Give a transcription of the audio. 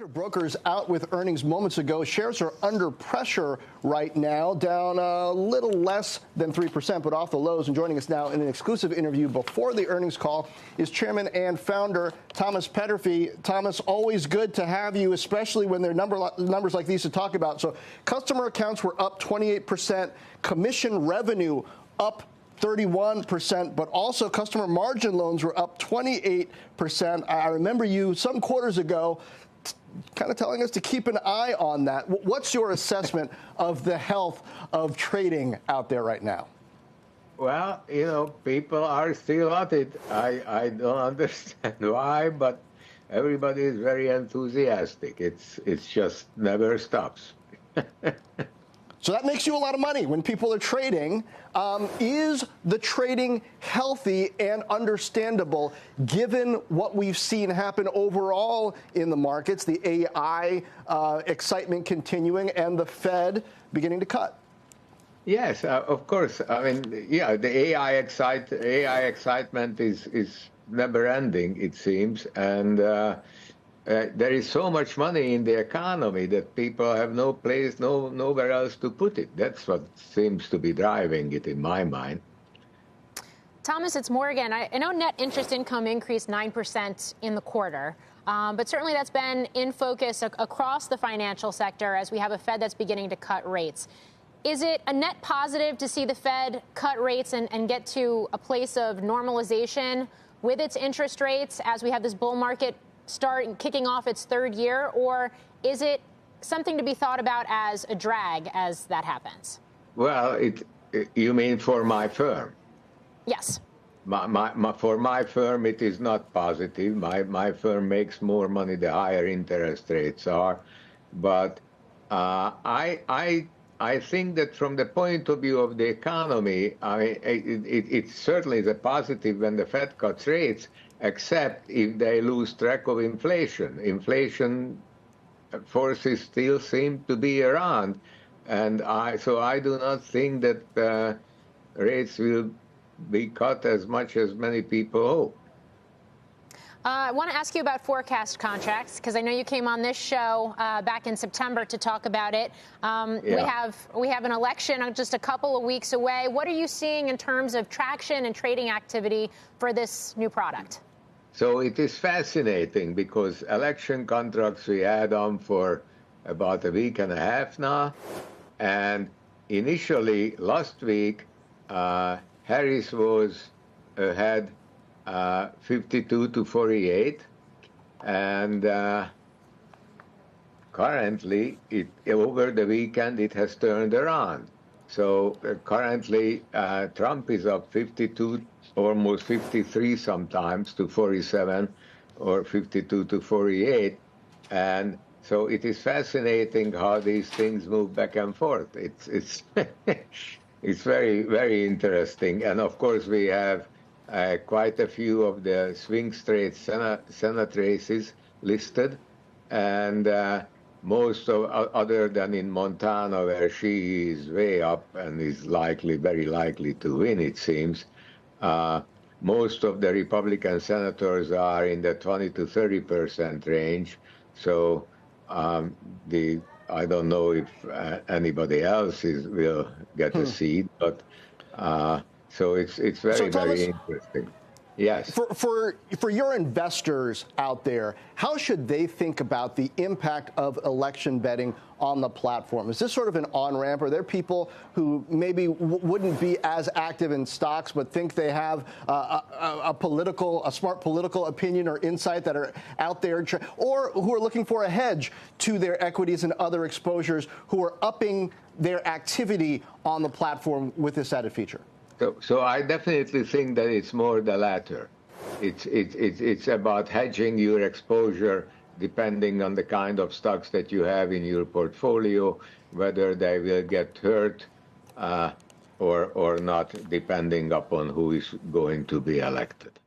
Brokers out with earnings moments ago. Shares are under pressure right now, down a little less than 3%, but off the lows. And joining us now in an exclusive interview before the earnings call is Chairman and Founder Thomas Peterffy. Thomas, always good to have you, especially when there are numbers like these to talk about. So customer accounts were up 28%, commission revenue up 31%, but also customer margin loans were up 28%. I remember you some quarters ago kind of telling us to keep an eye on that. What's your assessment of the health of trading out there right now? Well, people are still at it. I don't understand why, but everybody is very enthusiastic. It's just never stops. So that makes you a lot of money when people are trading. Is the trading healthy and understandable given what we've seen happen overall in the markets, the AI excitement continuing and the Fed beginning to cut? Yes, of course. I mean, yeah, the AI excitement is never ending, it seems. And there is so much money in the economy that people have no place, nowhere else to put it. That's what seems to be driving it in my mind. Thomas, it's Morgan. I know net interest income increased 9% in the quarter, but certainly that's been in focus across the financial sector as we have a Fed that's beginning to cut rates. Is it a net positive to see the Fed cut rates and get to a place of normalization with its interest rates as we have this bull market start kicking off its third year, or is it something to be thought about as a drag as that happens? Well, you mean for my firm? Yes. For my firm, it is not positive. My firm makes more money the higher interest rates are, but I think that from the point of view of the economy, I mean, it certainly is a positive when the Fed cuts rates, except if they lose track of inflation. Inflation forces still seem to be around, and so I do not think that rates will be cut as much as many people hope. I want to ask you about forecast contracts, because I know you came on this show back in September to talk about it. Yeah. We have an election just a couple of weeks away. What are you seeing in terms of traction and trading activity for this new product? So it is fascinating because election contracts we had on for about a week and a half now. And initially, last week, Harris was ahead 52 to 48. And currently, over the weekend, it has turned around. So currently, Trump is up 52, almost 53 sometimes, to 47, or 52 to 48. And so it is fascinating how these things move back and forth. It's it's very, very interesting. And of course, we have quite a few of the swing state Senate races listed, and most of, other than in Montana, where she is way up and is very likely to win, it seems. Most of the Republican senators are in the 20 to 30% range. So I don't know if anybody else will get a seat, but so it's very, Thomas, very interesting. Yes. For your investors out there, how should they think about the impact of election betting on the platform? Is this sort of an on-ramp? Are there people who maybe wouldn't be as active in stocks but think they have a smart political opinion or insight that are out there, or who are looking for a hedge to their equities and other exposures, who are upping their activity on the platform with this added feature? So I definitely think that it's more the latter. It's about hedging your exposure depending on the kind of stocks that you have in your portfolio, whether they will get hurt or not, depending upon who is going to be elected.